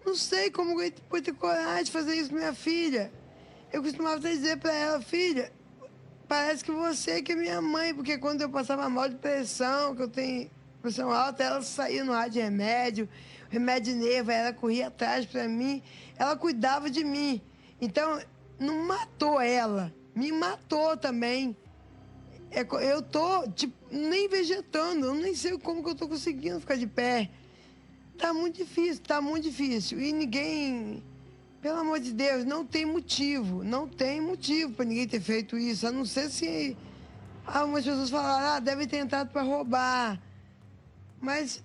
Speaker 3: Não sei como eu pude ter coragem de fazer isso com minha filha. Eu costumava até dizer para ela, filha, parece que você que é minha mãe, porque quando eu passava mal de pressão, que eu tenho pressão alta, ela saía no ar de remédio, remédio de nervo, ela corria atrás para mim, ela cuidava de mim. Então, não matou ela, me matou também. Eu tô, tipo, nem vegetando, eu nem sei como que eu tô conseguindo ficar de pé. Tá muito difícil. E ninguém, pelo amor de Deus, não tem motivo para ninguém ter feito isso. A não ser se algumas pessoas falaram, deve ter entrado para roubar. Mas,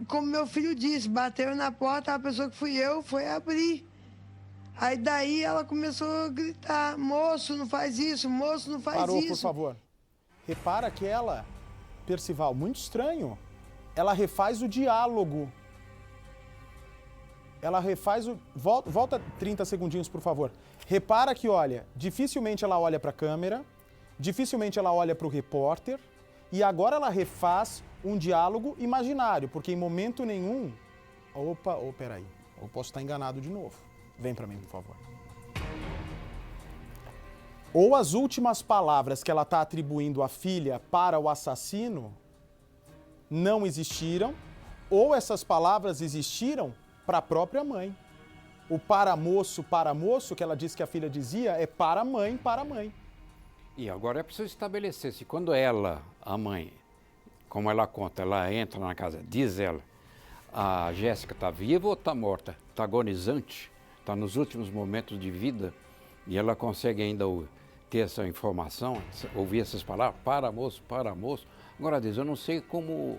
Speaker 3: como meu filho disse, bateram na porta, a pessoa que fui eu foi abrir. Aí daí ela começou a gritar, moço, não faz isso, moço, não faz isso.
Speaker 1: Parou, por favor. Repara que ela, Percival, muito estranho, ela refaz o diálogo. Ela refaz o... Volta 30 segundinhos, por favor. Repara que, olha, dificilmente ela olha para a câmera, dificilmente ela olha para o repórter, e agora ela refaz um diálogo imaginário, porque em momento nenhum... peraí, eu posso estar enganado de novo. Vem para mim, por favor. Ou as últimas palavras que ela está atribuindo à filha para o assassino não existiram, ou essas palavras existiram para a própria mãe. O para moço, que ela disse que a filha dizia, é para mãe.
Speaker 2: E agora é preciso estabelecer se quando ela, a mãe, como ela conta, ela entra na casa, diz ela, a Jéssica está viva ou está morta? Está agonizante? Está nos últimos momentos de vida? E ela consegue ainda ter essa informação, ouvir essas palavras, para moço. Agora diz, eu não sei como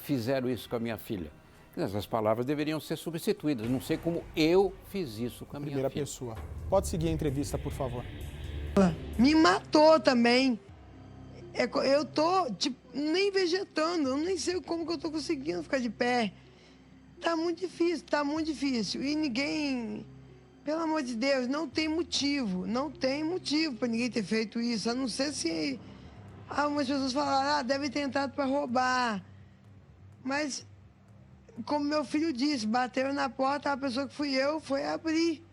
Speaker 2: fizeram isso com a minha filha. Essas palavras deveriam ser substituídas, não sei como eu fiz isso com a minha filha.
Speaker 1: Primeira pessoa. Pode seguir a entrevista, por favor.
Speaker 3: Me matou também. Eu tô, tipo, nem vegetando, eu nem sei como que eu tô conseguindo ficar de pé. Tá muito difícil. E ninguém... Pelo amor de Deus, não tem motivo para ninguém ter feito isso. A não ser se algumas pessoas falaram, deve ter entrado para roubar. Mas, como meu filho disse, bateram na porta, a pessoa que fui eu foi abrir.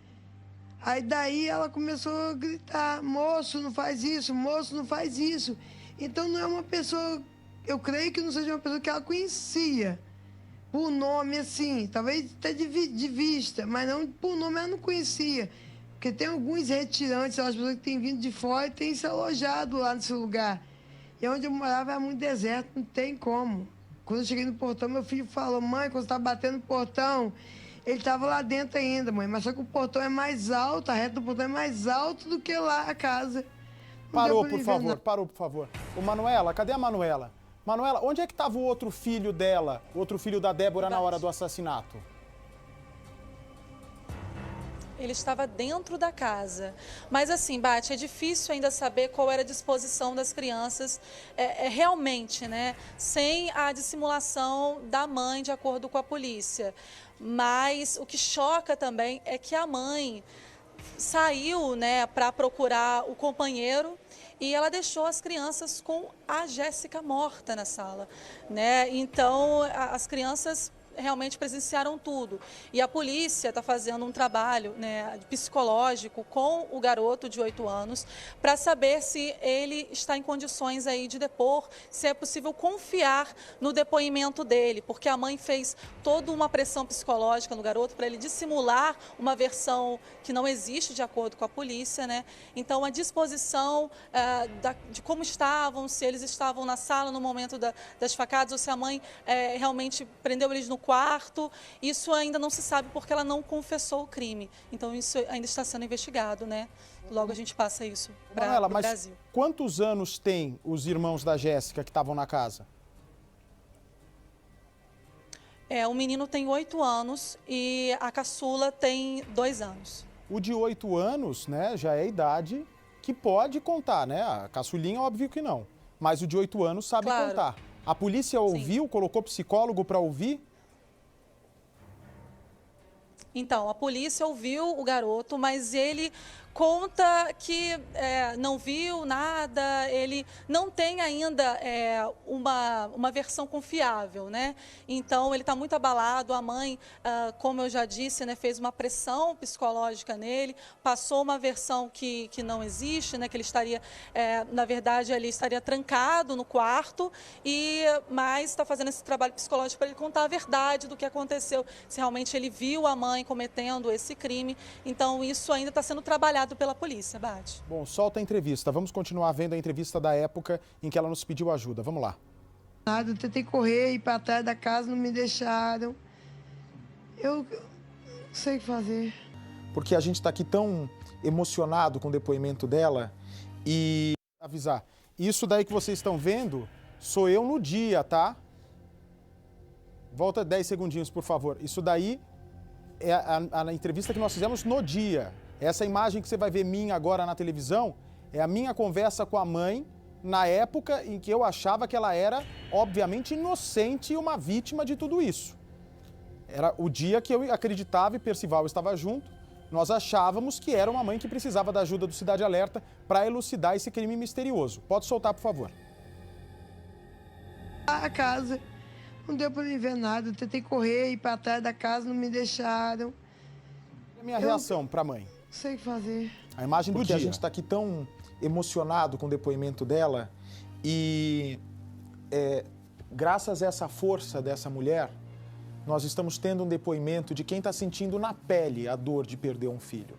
Speaker 3: Aí daí ela começou a gritar, moço, não faz isso, moço, não faz isso. Então não é uma pessoa, eu creio que não seja uma pessoa que ela conhecia. Por nome, assim, talvez até de vista, mas não por nome ela não conhecia. Porque tem alguns retirantes, as pessoas que têm vindo de fora e têm se alojado lá nesse lugar. E onde eu morava era muito deserto, não tem como. Quando eu cheguei no portão, meu filho falou, mãe, quando você está batendo no portão, ele estava lá dentro ainda, mãe. Mas só que o portão é mais alto, a reta do portão é mais alto do que lá a casa.
Speaker 1: Parou, por favor. Ô, Manuela, cadê a Manuela? Manuela, onde é que estava o outro filho dela, o outro filho da Débora na hora do assassinato?
Speaker 4: Ele estava dentro da casa. Mas assim, Bate, é difícil ainda saber qual era a disposição das crianças realmente, né? Sem a dissimulação da mãe, de acordo com a polícia. Mas o que choca também é que a mãe saiu, né, para procurar o companheiro e ela deixou as crianças com a Jéssica morta na sala, né? Então, as crianças realmente presenciaram tudo. E a polícia está fazendo um trabalho, né, psicológico com o garoto de 8 anos para saber se ele está em condições aí de depor, se é possível confiar no depoimento dele, porque a mãe fez toda uma pressão psicológica no garoto para ele dissimular uma versão que não existe de acordo com a polícia, né? Então, a disposição de como estavam, se eles estavam na sala no momento das facadas ou se a mãe realmente prendeu eles no quarto, isso ainda não se sabe porque ela não confessou o crime. Então isso ainda está sendo investigado, né? Logo a gente passa isso para o Brasil.
Speaker 1: Mas quantos anos tem os irmãos da Jéssica que estavam na casa?
Speaker 4: O menino tem 8 anos e a caçula tem 2 anos.
Speaker 1: O de 8 anos, né, já é a idade que pode contar, né? A caçulinha, óbvio que não. Mas o de 8 anos sabe contar. A polícia ouviu, colocou psicólogo para ouvir?
Speaker 4: Então, a polícia ouviu o garoto, mas ele conta que não viu nada, ele não tem ainda uma versão confiável, né? Então, ele está muito abalado. A mãe, como eu já disse, né, fez uma pressão psicológica nele, passou uma versão que não existe, né? Que ele estaria, na verdade, ele estaria trancado no quarto, mas está fazendo esse trabalho psicológico para ele contar a verdade do que aconteceu, se realmente ele viu a mãe cometendo esse crime. Então, isso ainda está sendo trabalhado pela polícia, Bate.
Speaker 1: Bom, solta a entrevista. Vamos continuar vendo a entrevista da época em que ela nos pediu ajuda. Vamos lá.
Speaker 3: Eu tentei correr, ir para trás da casa, não me deixaram. Eu não sei o que fazer.
Speaker 1: Porque a gente está aqui tão emocionado com o depoimento dela e avisar. Isso daí que vocês estão vendo sou eu no dia, tá? Volta 10 segundinhos, por favor. Isso daí é a entrevista que nós fizemos no dia. Essa imagem que você vai ver minha agora na televisão é a minha conversa com a mãe na época em que eu achava que ela era, obviamente, inocente e uma vítima de tudo isso. Era o dia que eu acreditava e Percival estava junto. Nós achávamos que era uma mãe que precisava da ajuda do Cidade Alerta para elucidar esse crime misterioso. Pode soltar, por favor.
Speaker 3: A casa, não deu para me ver nada. Eu tentei correr, ir para trás da casa, não me deixaram.
Speaker 1: A minha reação para a mãe?
Speaker 3: Não sei o que fazer.
Speaker 1: A imagem do dia. A gente está aqui tão emocionado com o depoimento dela e graças a essa força dessa mulher, nós estamos tendo um depoimento de quem está sentindo na pele a dor de perder um filho.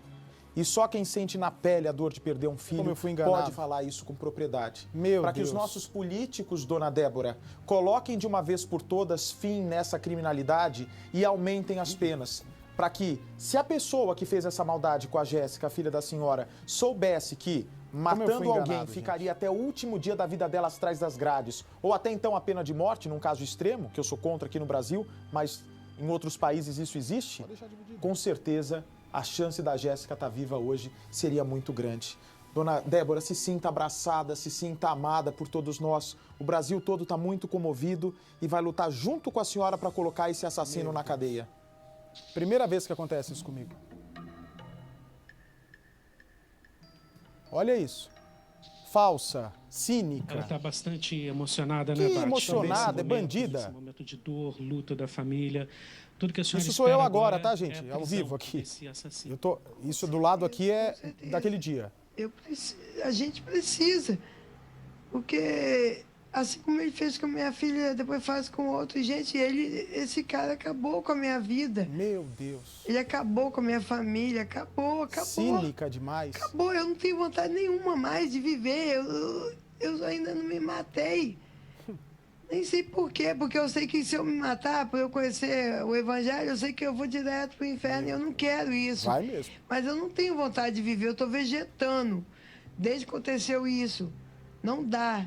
Speaker 1: E só quem sente na pele a dor de perder um filho pode falar isso com propriedade. Para que os nossos políticos, dona Débora, coloquem de uma vez por todas fim nessa criminalidade e aumentem as penas. Para que, se a pessoa que fez essa maldade com a Jéssica, a filha da senhora, soubesse que matando alguém ficaria até o último dia da vida dela atrás das grades, ou até então a pena de morte, num caso extremo, que eu sou contra aqui no Brasil, mas em outros países isso existe, com certeza a chance da Jéssica estar viva hoje seria muito grande. Dona Débora, se sinta abraçada, se sinta amada por todos nós. O Brasil todo está muito comovido e vai lutar junto com a senhora para colocar esse assassino na cadeia. Primeira vez que acontece isso comigo. Olha isso. Falsa, cínica.
Speaker 5: Ela está bastante emocionada, né, Bate?
Speaker 1: Emocionada, é bandida.
Speaker 5: Esse momento de dor, luta da família. Tudo que a senhora
Speaker 1: isso sou eu agora, tá,
Speaker 5: é
Speaker 1: gente? Ao vivo aqui.
Speaker 5: Eu
Speaker 1: tô, isso do lado aqui é daquele dia.
Speaker 3: A gente precisa. Porque assim como ele fez com a minha filha, depois faz com outro. Gente, esse cara acabou com a minha vida.
Speaker 1: Meu Deus.
Speaker 3: Ele acabou com a minha família, acabou.
Speaker 1: Cínica demais.
Speaker 3: Acabou, eu não tenho vontade nenhuma mais de viver. Eu ainda não me matei. Nem sei por quê, porque eu sei que se eu me matar, por eu conhecer o Evangelho, eu sei que eu vou direto pro inferno e eu não quero isso.
Speaker 1: Vai mesmo.
Speaker 3: Mas eu não tenho vontade de viver, eu tô vegetando. Desde que aconteceu isso. Não dá.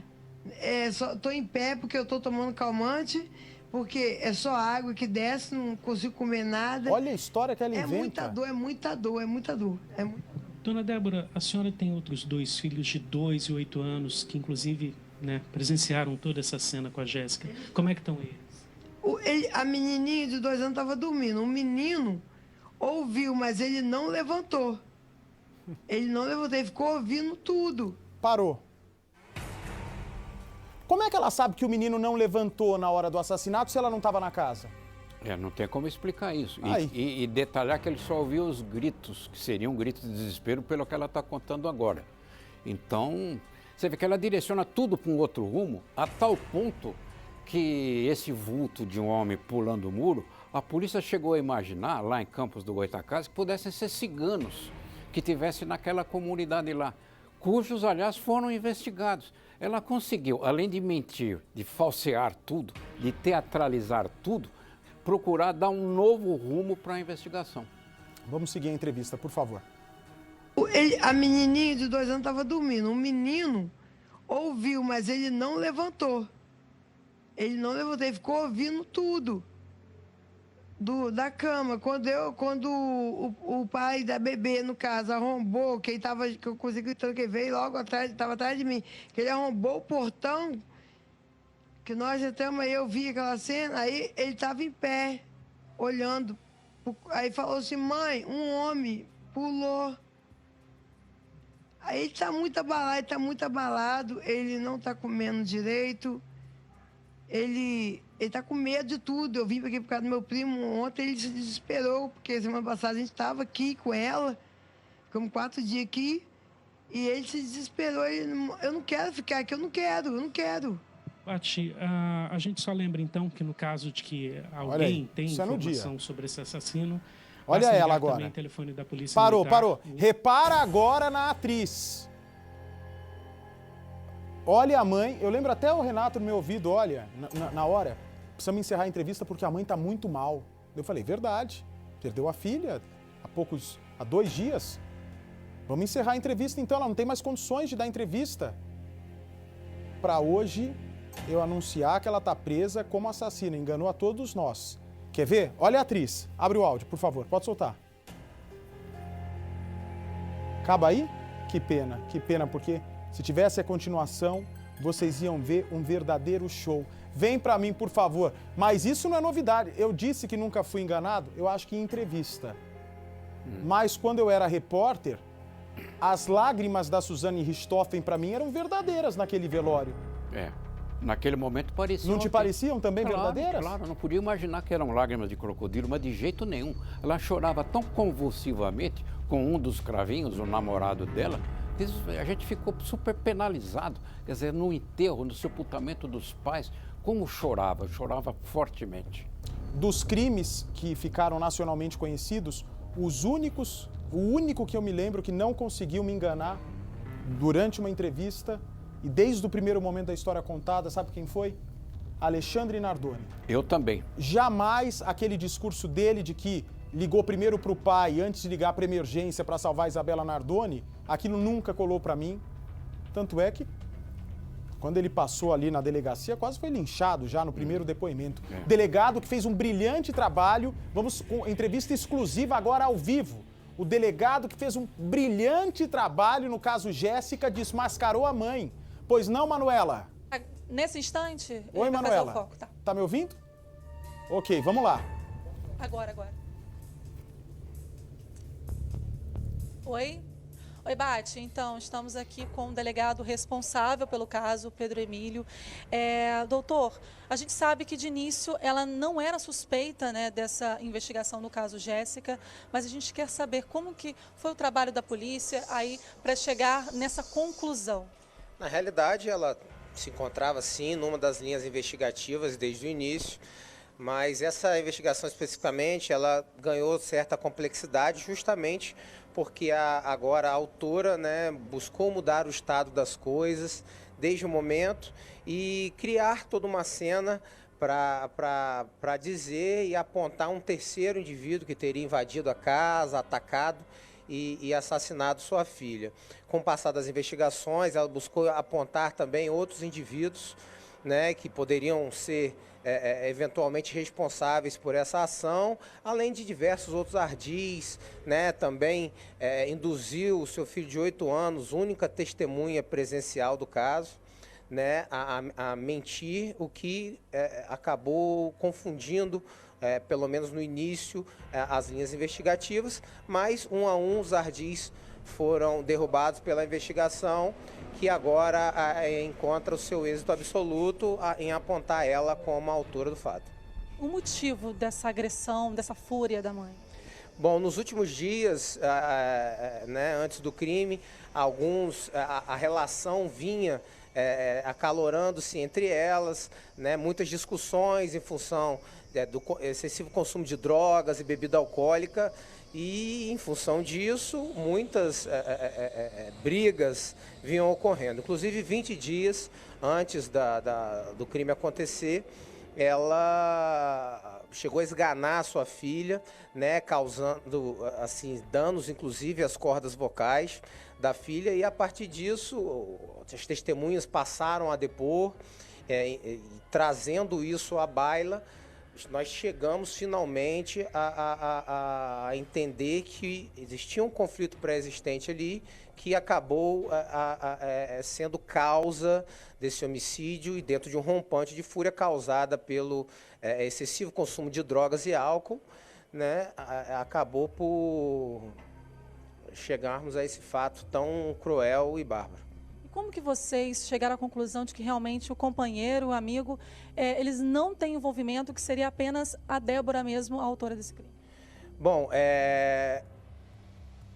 Speaker 3: Só tô em pé porque eu tô tomando calmante, porque é só água que desce, não consigo comer nada.
Speaker 1: Olha a história que ela inventa.
Speaker 3: É muita dor, é muita dor, é muita dor.
Speaker 5: Dona Débora, a senhora tem outros 2 filhos de 2 e 8 anos, que inclusive, né, presenciaram toda essa cena com a Jéssica. Como é que estão eles?
Speaker 3: A menininha de 2 anos estava dormindo. O menino ouviu, mas ele não levantou. Ele não levantou, ele ficou ouvindo tudo.
Speaker 1: Parou. Como é que ela sabe que o menino não levantou na hora do assassinato se ela não estava na casa?
Speaker 2: Não tem como explicar isso. E detalhar que ele só ouviu os gritos, que seriam gritos de desespero pelo que ela está contando agora. Então, você vê que ela direciona tudo para um outro rumo, a tal ponto que esse vulto de um homem pulando o muro, a polícia chegou a imaginar, lá em Campos do Goytacazes, que pudessem ser ciganos que tivessem naquela comunidade lá, cujos, aliás, foram investigados. Ela conseguiu, além de mentir, de falsear tudo, de teatralizar tudo, procurar dar um novo rumo para a investigação.
Speaker 1: Vamos seguir a entrevista, por favor.
Speaker 3: A menininha de 2 anos estava dormindo. O menino ouviu, mas ele não levantou. Ele não levantou, ele ficou ouvindo tudo. da cama. Quando o pai da bebê, no caso, arrombou, que eu consegui gritando, que ele veio logo atrás, estava atrás de mim, que ele arrombou o portão, que nós entramos aí, eu vi aquela cena, aí ele estava em pé, olhando. Aí falou assim, mãe, um homem pulou. Aí ele está muito abalado, ele não está comendo direito, ele está com medo de tudo. Eu vim aqui por causa do meu primo, ontem ele se desesperou, porque semana passada a gente estava aqui com ela, ficamos 4 dias aqui, e ele se desesperou, eu não quero ficar aqui, eu não quero.
Speaker 5: Bati, a gente só lembra então que no caso de que alguém tem informação sobre esse assassino,
Speaker 1: olha ela agora.
Speaker 5: Também o telefone da polícia
Speaker 1: parou.
Speaker 5: militar.
Speaker 1: Repara agora na atriz. Olha a mãe, eu lembro até o Renato no meu ouvido, olha, na hora, precisamos encerrar a entrevista porque a mãe tá muito mal. Eu falei, verdade, perdeu a filha há 2 dias. Vamos encerrar a entrevista então, ela não tem mais condições de dar entrevista. Para hoje, eu anunciar que ela tá presa como assassina, enganou a todos nós. Quer ver? Olha a atriz, abre o áudio, por favor, pode soltar. Acaba aí? Que pena, porque se tivesse a continuação, vocês iam ver um verdadeiro show. Vem pra mim, por favor. Mas isso não é novidade. Eu disse que nunca fui enganado, eu acho que em entrevista. Mas quando eu era repórter, as lágrimas da Suzane Richthofen pra mim eram verdadeiras naquele velório.
Speaker 2: Naquele momento pareciam.
Speaker 1: Não te pareciam também verdadeiras?
Speaker 2: Claro, eu não podia imaginar que eram lágrimas de crocodilo, mas de jeito nenhum. Ela chorava tão convulsivamente com um dos cravinhos, o namorado dela, que a gente ficou super penalizado. Quer dizer, no enterro, no sepultamento dos pais, como chorava fortemente.
Speaker 1: Dos crimes que ficaram nacionalmente conhecidos, o único que eu me lembro que não conseguiu me enganar durante uma entrevista e desde o primeiro momento da história contada, sabe quem foi? Alexandre Nardoni.
Speaker 2: Eu também.
Speaker 1: Jamais aquele discurso dele de que ligou primeiro para o pai antes de ligar para a emergência para salvar a Isabela Nardoni, aquilo nunca colou para mim. Tanto é que quando ele passou ali na delegacia, quase foi linchado já no primeiro depoimento. Delegado que fez um brilhante trabalho, vamos com entrevista exclusiva agora ao vivo. O delegado que fez um brilhante trabalho no caso Jéssica desmascarou a mãe. Pois não, Manuela?
Speaker 4: Nesse instante,
Speaker 1: oi, Manuela.
Speaker 4: Foco,
Speaker 1: tá me ouvindo? Ok, vamos lá.
Speaker 4: Agora. Oi, Bati. Então, estamos aqui com o delegado responsável pelo caso, Pedro Emílio. Doutor, a gente sabe que de início ela não era suspeita, né, dessa investigação no caso Jéssica, mas a gente quer saber como que foi o trabalho da polícia aí para chegar nessa conclusão.
Speaker 7: Na realidade, ela se encontrava, sim, numa das linhas investigativas desde o início, mas essa investigação especificamente, ela ganhou certa complexidade justamente porque agora a autora, né, buscou mudar o estado das coisas desde o momento e criar toda uma cena para dizer e apontar um terceiro indivíduo que teria invadido a casa, atacado e assassinado sua filha. Com o passar das investigações, ela buscou apontar também outros indivíduos, né, que poderiam ser eventualmente responsáveis por essa ação, além de diversos outros ardis, né, também induziu o seu filho de 8 anos, única testemunha presencial do caso, né, a mentir, o que acabou confundindo, pelo menos no início, as linhas investigativas, mas um a um os ardis foram derrubados pela investigação, que agora encontra o seu êxito absoluto em apontar ela como a autora do fato.
Speaker 4: O motivo dessa agressão, dessa fúria da mãe?
Speaker 7: Bom, nos últimos dias, né, antes do crime, a relação vinha acalorando-se entre elas, né, muitas discussões em função do excessivo consumo de drogas e bebida alcoólica, e em função disso, muitas brigas vinham ocorrendo. Inclusive, 20 dias antes do crime acontecer, ela chegou a esganar sua filha, né, causando assim, danos, inclusive, às cordas vocais da filha, e a partir disso, as testemunhas passaram a depor, trazendo isso à baila, nós chegamos finalmente a entender que existia um conflito pré-existente ali que acabou sendo causa desse homicídio e dentro de um rompante de fúria causada pelo excessivo consumo de drogas e álcool, né, acabou por chegarmos a esse fato tão cruel e bárbaro.
Speaker 4: Como que vocês chegaram à conclusão de que realmente o companheiro, o amigo, eles não têm envolvimento, que seria apenas a Débora mesmo, a autora desse crime?
Speaker 7: Bom,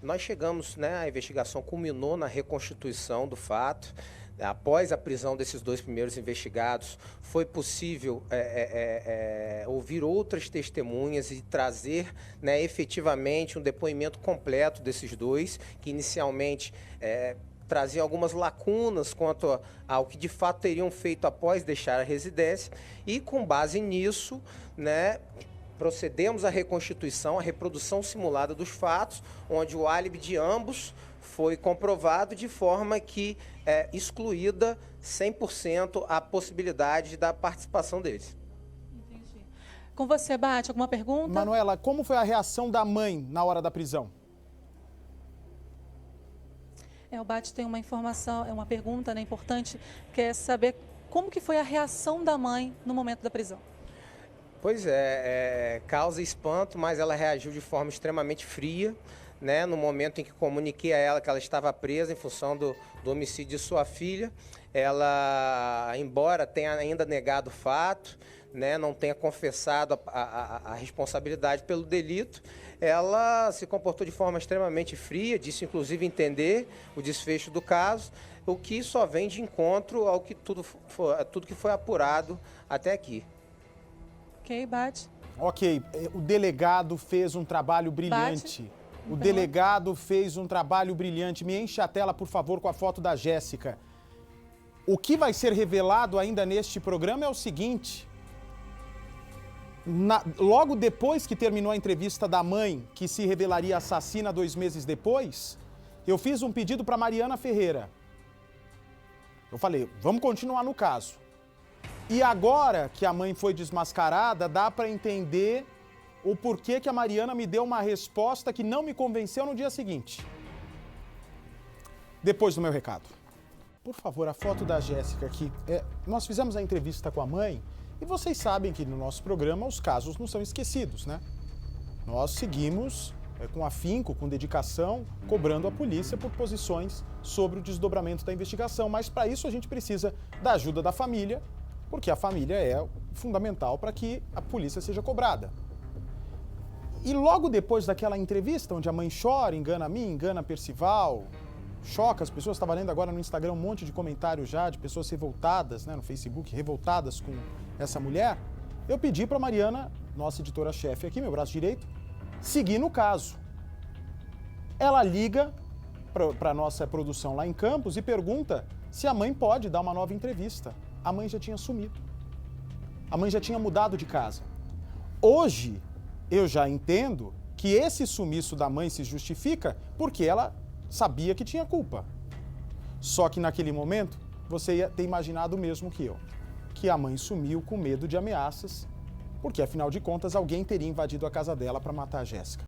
Speaker 7: nós chegamos, né, a investigação culminou na reconstituição do fato. Após a prisão desses 2 primeiros investigados, foi possível ouvir outras testemunhas e trazer, né, efetivamente um depoimento completo desses 2, que inicialmente traziam algumas lacunas quanto ao que de fato teriam feito após deixar a residência, e com base nisso, né, procedemos à reconstituição, à reprodução simulada dos fatos, onde o álibi de ambos foi comprovado de forma que excluída 100% a possibilidade da participação deles.
Speaker 4: Entendi. Com você, Bate, alguma pergunta?
Speaker 1: Manuela, como foi a reação da mãe na hora da prisão?
Speaker 4: O Bate tem uma informação, uma pergunta, né, importante, que é saber como que foi a reação da mãe no momento da prisão.
Speaker 7: Pois causa espanto, mas ela reagiu de forma extremamente fria, né, no momento em que comuniquei a ela que ela estava presa em função do homicídio de sua filha. Ela, embora tenha ainda negado o fato, né, não tenha confessado a responsabilidade pelo delito, ela se comportou de forma extremamente fria, disse inclusive entender o desfecho do caso, o que só vem de encontro ao que tudo que foi apurado até aqui.
Speaker 4: Ok, Bate.
Speaker 1: Ok, o delegado fez um trabalho brilhante.
Speaker 4: Bate.
Speaker 1: O delegado fez um trabalho brilhante. Me enche a tela, por favor, com a foto da Jéssica. O que vai ser revelado ainda neste programa é o seguinte. Logo depois que terminou a entrevista da mãe, que se revelaria assassina 2 meses depois, eu fiz um pedido para Mariana Ferreira. Eu falei, vamos continuar no caso. E agora que a mãe foi desmascarada, dá para entender o porquê que a Mariana me deu uma resposta que não me convenceu no dia seguinte. Depois do meu recado. Por favor, a foto da Jéssica aqui. Nós fizemos a entrevista com a mãe e vocês sabem que no nosso programa os casos não são esquecidos, né? Nós seguimos com afinco, com dedicação, cobrando a polícia por posições sobre o desdobramento da investigação. Mas para isso a gente precisa da ajuda da família, porque a família é fundamental para que a polícia seja cobrada. E logo depois daquela entrevista, onde a mãe chora, engana a mim, engana a Percival, choca as pessoas, estava lendo agora no Instagram um monte de comentários já de pessoas revoltadas, né, no Facebook, revoltadas com essa mulher, eu pedi para Mariana, nossa editora-chefe aqui, meu braço direito, seguir no caso. Ela liga para a nossa produção lá em Campos e pergunta se a mãe pode dar uma nova entrevista. A mãe já tinha sumido. A mãe já tinha mudado de casa. Hoje, eu já entendo que esse sumiço da mãe se justifica porque ela sabia que tinha culpa. Só que naquele momento, você ia ter imaginado o mesmo que eu. Que a mãe sumiu com medo de ameaças, porque afinal de contas alguém teria invadido a casa dela para matar a Jéssica.